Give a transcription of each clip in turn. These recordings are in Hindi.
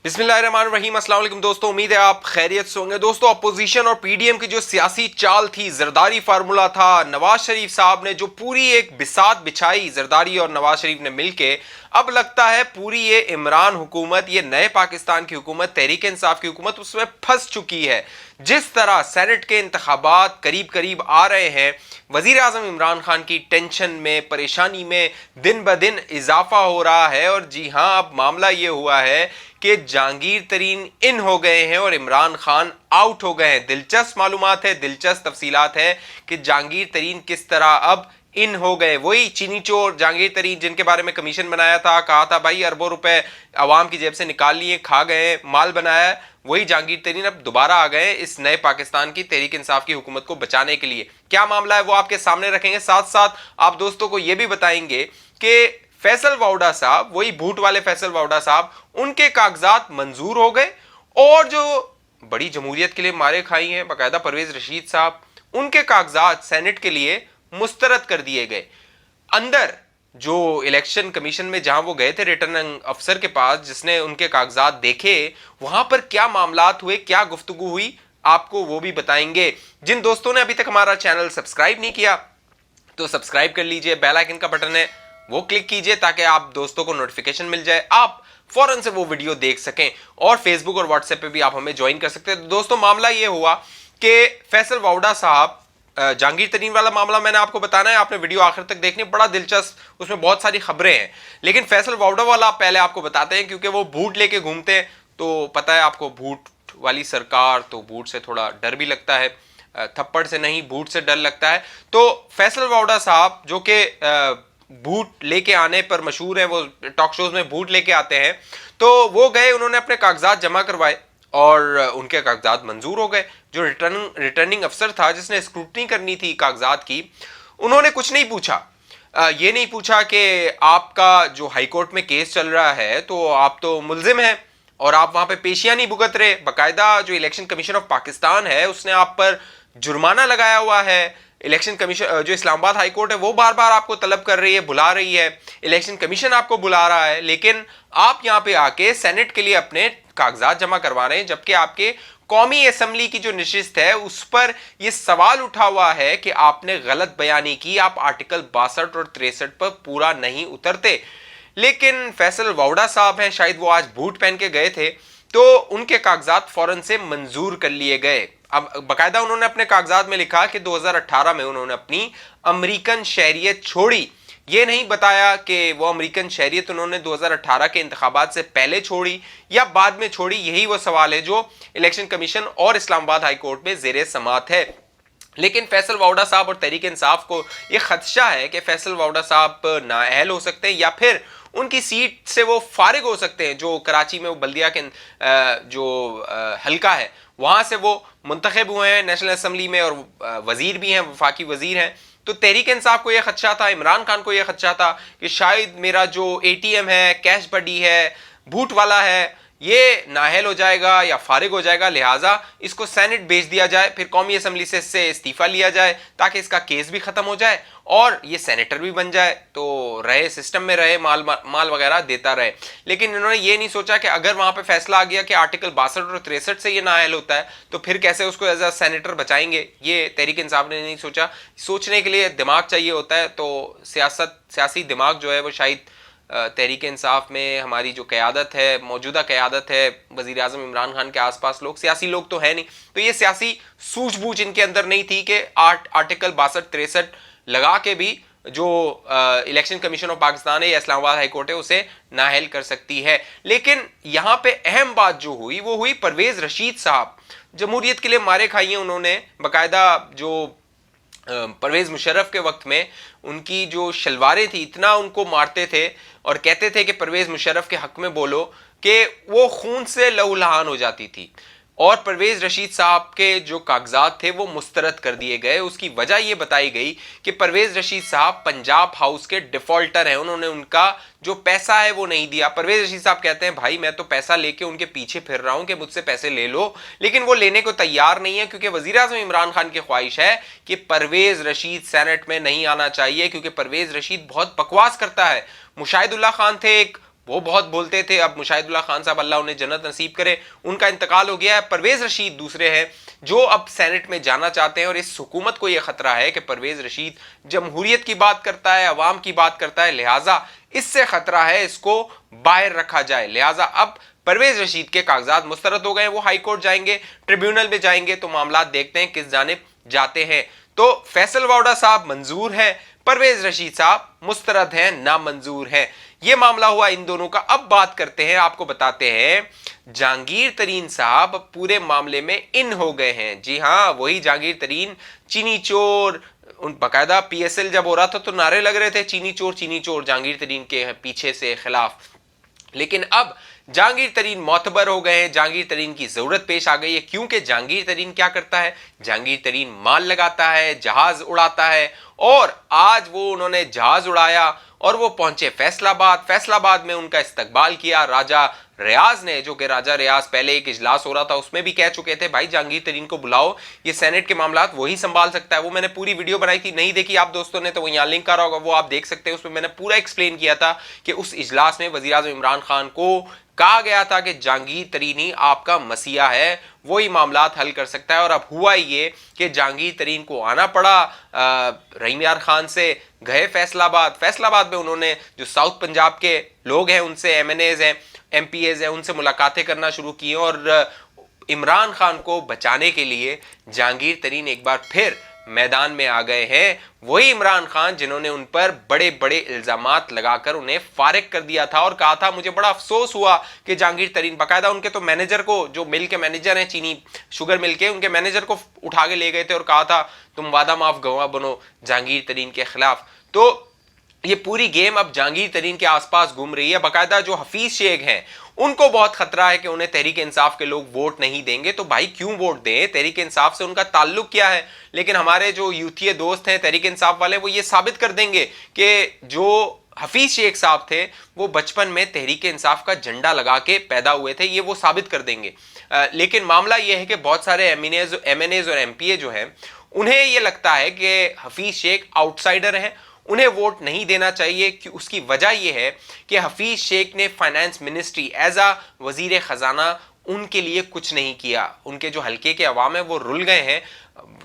बिस्मिल्लाहिर्रहमानिर्रहीम। अस्सलाम वालेकुम दोस्तों, उम्मीद है आप खैरियत से होंगे। दोस्तों, अपोजिशन और पीडीएम की जो सियासी चाल थी, जरदारी फार्मूला था, नवाज शरीफ साहब ने जो पूरी एक बिसात बिछाई, जरदारी और नवाज शरीफ ने मिलके, अब लगता है पूरी ये इमरान हुकूमत, ये नए पाकिस्तान की हुकूमत, तहरीक इंसाफ की हुकूमत उसमें फंस चुकी है। जिस तरह सेनेट के इंतखाबात करीब करीब आ रहे हैं, वजीर आजम इमरान खान की टेंशन में, परेशानी में दिन ब दिन इजाफा हो रहा है। और जी हाँ, अब मामला ये हुआ है कि जहांगीर तरीन इन हो गए हैं और इमरान खान आउट हो गए हैं। दिलचस्प मालूमात है, दिलचस्प तफसीलात है कि जहांगीर तरीन किस तरह अब इन हो गए। वही चीनी चोर जहांगीर तरीन जिनके बारे में कमीशन बनाया था, कहा था भाई अरबों रुपए अवाम की जेब से निकाल लिए, खा गए, माल बनाया, वही जहांगीर तरीन अब दोबारा आ गए इस नए पाकिस्तान की तहरीक इंसाफ की हुकूमत को बचाने के लिए। क्या मामला है वो आपके सामने रखेंगे, साथ साथ आप दोस्तों को यह भी बताएंगे कि फैसल वाउडा साहब, वही भूट वाले फैसल वाउडा साहब, उनके कागजात मंजूर हो गए। और जो बड़ी जमहूरियत के लिए मारे खाई हैं बाकायदा परवेज रशीद साहब, उनके कागजात सेनेट के लिए मुस्तरद कर दिए गए। अंदर जो इलेक्शन कमीशन में जहां वो गए थे रिटर्निंग अफसर के पास, जिसने उनके कागजात देखे, वहां पर क्या मामलात हुए, क्या गुफ्तगू हुई, आपको वो भी बताएंगे। जिन दोस्तों ने अभी तक हमारा चैनल सब्सक्राइब नहीं किया तो सब्सक्राइब कर लीजिए, बेल आइकन का बटन है वो क्लिक कीजिए ताकि आप दोस्तों को नोटिफिकेशन मिल जाए, आप फौरन से वो वीडियो देख सकें। और फेसबुक और व्हाट्सएप पे भी आप हमें ज्वाइन कर सकते हैं। तो दोस्तों, मामला ये हुआ कि फैसल वाउडा साहब, जहांगीर तरीन वाला मामला मैंने आपको बताना है, आपने वीडियो आखिर तक देखनी, बड़ा दिलचस्प, उसमें बहुत सारी खबरें हैं। लेकिन फैसल वाउडा वाला पहले आपको बताते हैं, क्योंकि वो बूट लेके घूमते हैं, तो पता है आपको बूट वाली सरकार, तो बूट से थोड़ा डर भी लगता है, थप्पड़ से नहीं बूट से डर लगता है। तो फैसल वाउडा साहब जो कि बूट लेके आने पर मशहूर है, वो टॉक शोज में बूट लेके आते हैं, तो वो गए, उन्होंने अपने कागजात जमा करवाए और उनके कागजात मंजूर हो गए। जो रिटर्निंग अफसर था जिसने स्क्रूटनी करनी थी कागजात की, उन्होंने कुछ नहीं पूछा। ये नहीं पूछा कि आपका जो हाईकोर्ट में केस चल रहा है तो आप तो मुल्जिम हैं और आप वहां पे पेशियां नहीं भुगत रहे। बाकायदा जो इलेक्शन कमीशन ऑफ पाकिस्तान है उसने आप पर जुर्माना लगाया हुआ है। इलेक्शन कमीशन, जो इस्लामाबाद हाई कोर्ट है, वो बार बार आपको तलब कर रही है, बुला रही है, इलेक्शन कमीशन आपको बुला रहा है, लेकिन आप यहां पे आके सेनेट के लिए अपने कागजात जमा करवा रहे हैं, जबकि आपके कौमी असम्बली की जो नशिस्त है उस पर यह सवाल उठा हुआ है कि आपने गलत बयानी की, आप आर्टिकल 62 और 63 पर पूरा नहीं उतरते। लेकिन फैसल वाउडा साहब हैं, शायद वो आज बूट पहन के गए थे, तो उनके कागजात फौरन से मंजूर कर लिए गए। अब बाकायदा उन्होंने अपने कागजात में लिखा कि 2018 में उन्होंने अपनी अमेरिकन शहरियत छोड़ी। ये नहीं बताया कि वो अमेरिकन शहरियत उन्होंने 2018 के इंतखाबात से पहले छोड़ी या बाद में छोड़ी। यही वो सवाल है जो इलेक्शन कमीशन और इस्लामाबाद हाई कोर्ट में जेर समात है। लेकिन फैसल वाउडा साहब और तहरीक इंसाफ को यह खदशा है कि फैसल वाउडा साहब नाअहल हो सकते हैं या फिर उनकी सीट से वो फारिग हो सकते हैं। जो कराची में वो बल्दिया के जो हल्का है वहां से वो मुंतखब हुए हैं नेशनल असम्बली में और वजीर भी हैं, वफाकी वजीर हैं। तो तहरीक इंसाफ को यह खदशा था, इमरान खान को यह खदशा था कि शायद मेरा जो एटीएम है, कैश बडी है, बूट वाला है, ये नाअहल हो जाएगा या फारिग हो जाएगा, लिहाजा इसको सेनेट भेज दिया जाए, फिर कौमी असम्बली से इससे इस्तीफा लिया जाए ताकि इसका केस भी खत्म हो जाए और ये सेनेटर भी बन जाए, तो रहे सिस्टम में रहे, माल वगैरह देता रहे। लेकिन इन्होंने ये नहीं सोचा कि अगर वहां पे फैसला आ गया कि आर्टिकल 62 और 63 से ये नाअहल होता है तो फिर कैसे उसको एज अ सेनेटर बचाएंगे। ये तहरीक इंसाफ ने नहीं सोचा। सोचने के लिए दिमाग चाहिए होता है, तो सियासी दिमाग जो है वो शायद तहरीक इंसाफ में हमारी जो क़यादत है, मौजूदा क़यादत है, वज़ीर आज़म इमरान खान के आसपास लोग, सियासी लोग तो है नहीं, तो ये सियासी सूझबूझ इनके अंदर नहीं थी कि आर्टिकल 62-63 लगा के भी जो इलेक्शन कमीशन ऑफ पाकिस्तान है या इस्लामाबाद हाई कोर्ट है उसे नाअहल कर सकती है। लेकिन यहां पे अहम बात जो हुई वो हुई परवेज रशीद साहब, जमहूरियत के लिए मारे खाई हैं उन्होंने। बाकायदा जो परवेज मुशर्रफ के वक्त में उनकी जो शलवारें थी, इतना उनको मारते थे और कहते थे कि परवेज मुशर्रफ के हक में बोलो, कि वो खून से लहूलुहान हो जाती थी। और परवेज रशीद साहब के जो कागजात थे वो मुस्तरद कर दिए गए। उसकी वजह ये बताई गई कि परवेज रशीद साहब पंजाब हाउस के डिफॉल्टर हैं, उन्होंने उनका जो पैसा है वो नहीं दिया। परवेज रशीद साहब कहते हैं भाई मैं तो पैसा लेके उनके पीछे फिर रहा हूं कि मुझसे पैसे ले लो, लेकिन वो लेने को तैयार नहीं है, क्योंकि वजीर आज़म इमरान खान की ख्वाहिश है कि परवेज रशीद सेनेट में नहीं आना चाहिए, क्योंकि परवेज रशीद बहुत बकवास करता है। मुशाहिदुल्लाह खान थे एक वो बहुत बोलते थे। अब मुशाहिदुल्लाह खान साहब, अल्लाह उन्हें जन्नत नसीब करे, उनका इंतकाल हो गया है। परवेज रशीद दूसरे हैं जो अब सेनेट में जाना चाहते हैं, और इस हुकूमत को यह खतरा है कि परवेज रशीद जमहूरियत की बात करता है, अवाम की बात करता है, लिहाजा इससे खतरा है इसको बाहर रखा जाए। लिहाजा अब परवेज रशीद के कागजात मुस्तरद हो गए, वो हाई कोर्ट जाएंगे, ट्रिब्यूनल में जाएंगे, तो मामला देखते हैं किस जानिब जाते हैं। तो फैसल वावड़ा साहब मंजूर है, परवेज रशीद साहब मुस्तरद हैं, नामंजूर हैं। यह मामला हुआ इन दोनों का। अब बात करते हैं, आपको बताते हैं जहांगीर तरीन साहब पूरे मामले में इन हो गए हैं। जी हां, वही जहांगीर तरीन, चीनी चोर, उन बकायदा पीएसएल जब हो रहा था तो नारे लग रहे थे चीनी चोर जहांगीर तरीन के पीछे से खिलाफ। लेकिन अब जहांगीर तरीन मोतबर हो गए हैं, जहांगीर तरीन की जरूरत पेश आ गई है, क्योंकि जहांगीर तरीन क्या करता है, जहांगीर तरीन माल लगाता है, जहाज उड़ाता है, और आज वो उन्होंने जहाज उड़ाया और वो पहुंचे फैसलाबाद। फैसलाबाद में उनका इस्तकबाल किया राजा रियाज ने, जो कि राजा रियाज पहले एक इजलास हो रहा था उसमें भी कह चुके थे भाई जहांगीर तरीन को बुलाओ, ये सेनेट के मामलात वही संभाल सकता है। वो मैंने पूरी वीडियो बनाई थी, नहीं देखी आप दोस्तों ने तो वो यहाँ लिंक आ रहा होगा, वो आप देख सकते हैं। उसमें मैंने पूरा एक्सप्लेन किया था कि उस इजलास में वजीर आज़म इमरान खान को कहा गया था कि जहांगीर तरीन ही आपका मसीहा है, वही मामलात हल कर सकता है। और अब हुआ ये कि जहांगीर तरीन को आना पड़ा, रहीम यार खान से गए फैसलाबाद। फैसलाबाद में उन्होंने जो साउथ पंजाब के लोग हैं उनसे, एमएनएज हैं, एमपीएज हैं, उनसे मुलाकातें करना शुरू की, और इमरान खान को बचाने के लिए जहांगीर तरीन एक बार फिर मैदान में आ गए हैं। वही इमरान खान जिन्होंने उन पर बड़े बड़े इल्जामात लगाकर उन्हें फारिग कर दिया था और कहा था मुझे बड़ा अफसोस हुआ कि जहांगीर तरीन, बाकायदा उनके तो मैनेजर को, जो मिल के मैनेजर हैं चीनी शुगर मिल के, उनके मैनेजर को उठा के ले गए थे और कहा था तुम वादा माफ गवाह बनो जहांगीर तरीन के खिलाफ। तो ये पूरी गेम अब जहांगीर तरीन के आसपास घूम रही है। बाकायदा जो हफीज शेख हैं उनको बहुत खतरा है कि उन्हें तहरीक इंसाफ के लोग वोट नहीं देंगे। तो भाई क्यों वोट दें, तहरीक इंसाफ से उनका ताल्लुक क्या है। लेकिन हमारे जो यूथीय दोस्त हैं तहरीक इंसाफ वाले, वो ये साबित कर देंगे कि जो हफीज शेख साहब थे वो बचपन में तहरीक इंसाफ का झंडा लगा के पैदा हुए थे, ये वो साबित कर देंगे। लेकिन मामला ये है कि बहुत सारे एमएनएज और एमपीए जो हैं उन्हें ये लगता है कि हफीज शेख आउटसाइडर हैं, उन्हें वोट नहीं देना चाहिए। कि उसकी वजह यह है कि हफीज शेख ने फाइनेंस मिनिस्ट्री एज आ वजीर खजाना उनके लिए कुछ नहीं किया। उनके जो हल्के के अवाम है वो रुल गए हैं।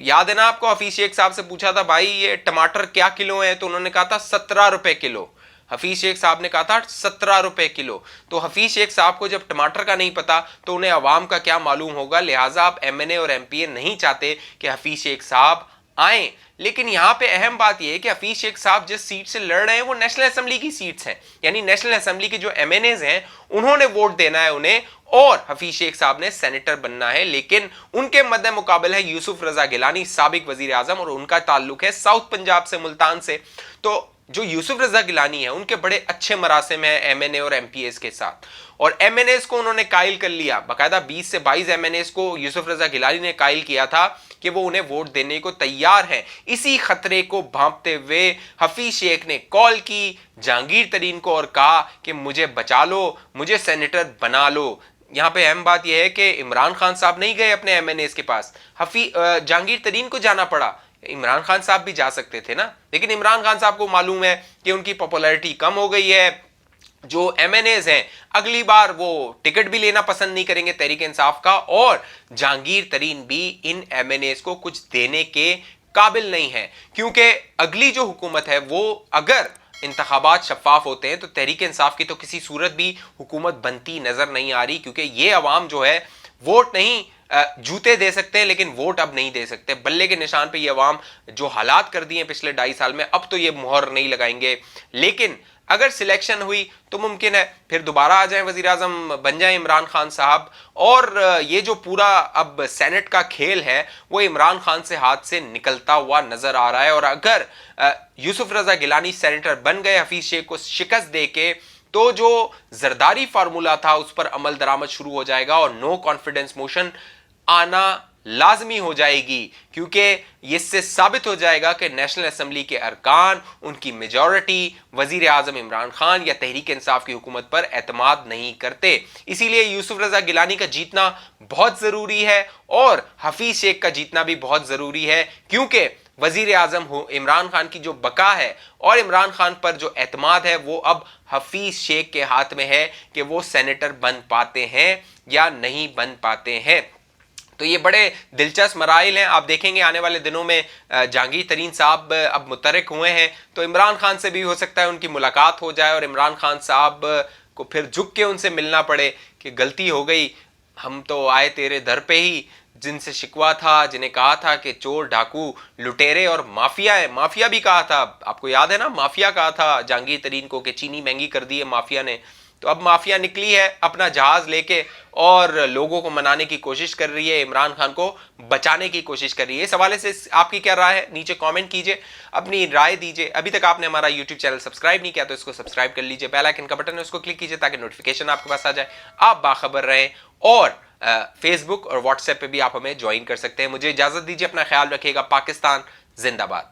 याद है ना आपको, हफीज शेख साहब से पूछा था भाई ये टमाटर क्या किलो है, तो उन्होंने कहा था 17 रुपए किलो। हफीज शेख साहब ने कहा था 17 रुपए किलो। तो हफीज शेख साहब को जब टमाटर का नहीं पता तो उन्हें अवाम का क्या मालूम होगा। लिहाजा आप एमएनए और एमपीए नहीं चाहते कि हफीज शेख साहब आए। लेकिन यहां पे अहम बात यह है कि हफीज शेख साहब जिस सीट से लड़ रहे हैं वो नेशनल असेंबली की सीट्स हैं, यानी नेशनल असेंबली के जो एमएनएज हैं उन्होंने वोट देना है उन्हें, और हफीज शेख साहब ने सेनेटर बनना है। लेकिन उनके मद्दे मुकाबले है यूसुफ रजा गिलानी, साबिक वजीर आजम, और उनका ताल्लुक है साउथ पंजाब से, मुल्तान से। तो जो यूसुफ रजा गिलानी है उनके बड़े अच्छे मरासिम है एमएनए और एमपीएस के साथ, और एमएनएस को उन्होंने कायल कर लिया। बाकायदा 20 से 22 एमएनएस को यूसुफ रजा गिलानी ने कायल किया था कि वो उन्हें वोट देने को तैयार हैं। इसी खतरे को भांपते हुए हफीज शेख ने कॉल की जहांगीर तरीन को और कहा कि मुझे बचा लो, मुझे सेनेटर बना लो। यहां पे अहम बात यह है कि इमरान खान साहब नहीं गए अपने एमएनएस के पास, जहांगीर तरीन को जाना पड़ा। इमरान खान साहब भी जा सकते थे ना, लेकिन इमरान खान साहब को मालूम है कि उनकी पॉपुलैरिटी कम हो गई है। जो एमएनएज हैं अगली बार वो टिकट भी लेना पसंद नहीं करेंगे तहरीक इंसाफ का, और जहांगीर तरीन भी इन एमएनएज को कुछ देने के काबिल नहीं है। क्योंकि अगली जो हुकूमत है वो, अगर इंतखाबात शफाफ होते हैं तो तहरीक इंसाफ की तो किसी सूरत भी हुकूमत बनती नजर नहीं आ रही। क्योंकि ये अवाम जो है वोट नहीं, जूते दे सकते हैं लेकिन वोट अब नहीं दे सकते। बल्ले के निशान पे ये अवाम जो हालात कर दिए पिछले 2.5 साल में, अब तो ये मुहर नहीं लगाएंगे। लेकिन अगर सिलेक्शन हुई तो मुमकिन है फिर दोबारा आ जाए वजीर आजम बन जाए इमरान खान साहब, और ये जो पूरा अब सेनेट का खेल है वो इमरान खान से हाथ से निकलता हुआ नजर आ रहा है। और अगर यूसुफ रजा गिलानी सेनेटर बन गए हफीज शेख को शिकस्त दे के, तो जो जरदारी फार्मूला था उस पर अमल दरामद शुरू हो जाएगा और नो कॉन्फिडेंस मोशन आना लाजमी हो जाएगी। क्योंकि इससे साबित हो जाएगा कि नेशनल असेंबली के अरकान, उनकी मेजॉरिटी वजीर आजम इमरान खान या तहरीक इंसाफ की हुकूमत पर एतमाद नहीं करते। इसीलिए यूसुफ रजा गिलानी का जीतना बहुत जरूरी है और हफीज शेख का जीतना भी बहुत जरूरी है। क्योंकि वजीर आजम इमरान खान की जो बका है और इमरान खान पर जो एतमाद है वो अब हफीज शेख के हाथ में है कि वो सेनेटर बन पाते हैं या नहीं बन पाते हैं। तो ये बड़े दिलचस्प मराइल हैं। आप देखेंगे आने वाले दिनों में जहांगीर तरीन साहब अब मुतरक हुए हैं तो इमरान खान से भी हो सकता है उनकी मुलाकात हो जाए और इमरान खान साहब को फिर झुक के उनसे मिलना पड़े कि गलती हो गई, हम तो आए तेरे दर पे ही, जिनसे शिकवा था, जिन्हें कहा था कि चोर डाकू लुटेरे और माफिया है, माफिया भी कहा था, आपको याद है ना, माफिया कहा था जहांगीर तरीन को कि चीनी महंगी कर दी है माफिया ने। तो अब माफिया निकली है अपना जहाज लेके और लोगों को मनाने की कोशिश कर रही है, इमरान खान को बचाने की कोशिश कर रही है। इस हवाले से आपकी क्या राय है, नीचे कमेंट कीजिए, अपनी राय दीजिए। अभी तक आपने हमारा यूट्यूब चैनल सब्सक्राइब नहीं किया तो इसको सब्सक्राइब कर लीजिए, बेल आइकन का बटन है उसको क्लिक कीजिए ताकि नोटिफिकेशन आपके पास आ जाए, आप बाखबर रहें। और फेसबुक और व्हाट्सएप पे भी आप हमें ज्वाइन कर सकते हैं। मुझे इजाजत दीजिए, अपना ख्याल रखिएगा। पाकिस्तान जिंदाबाद।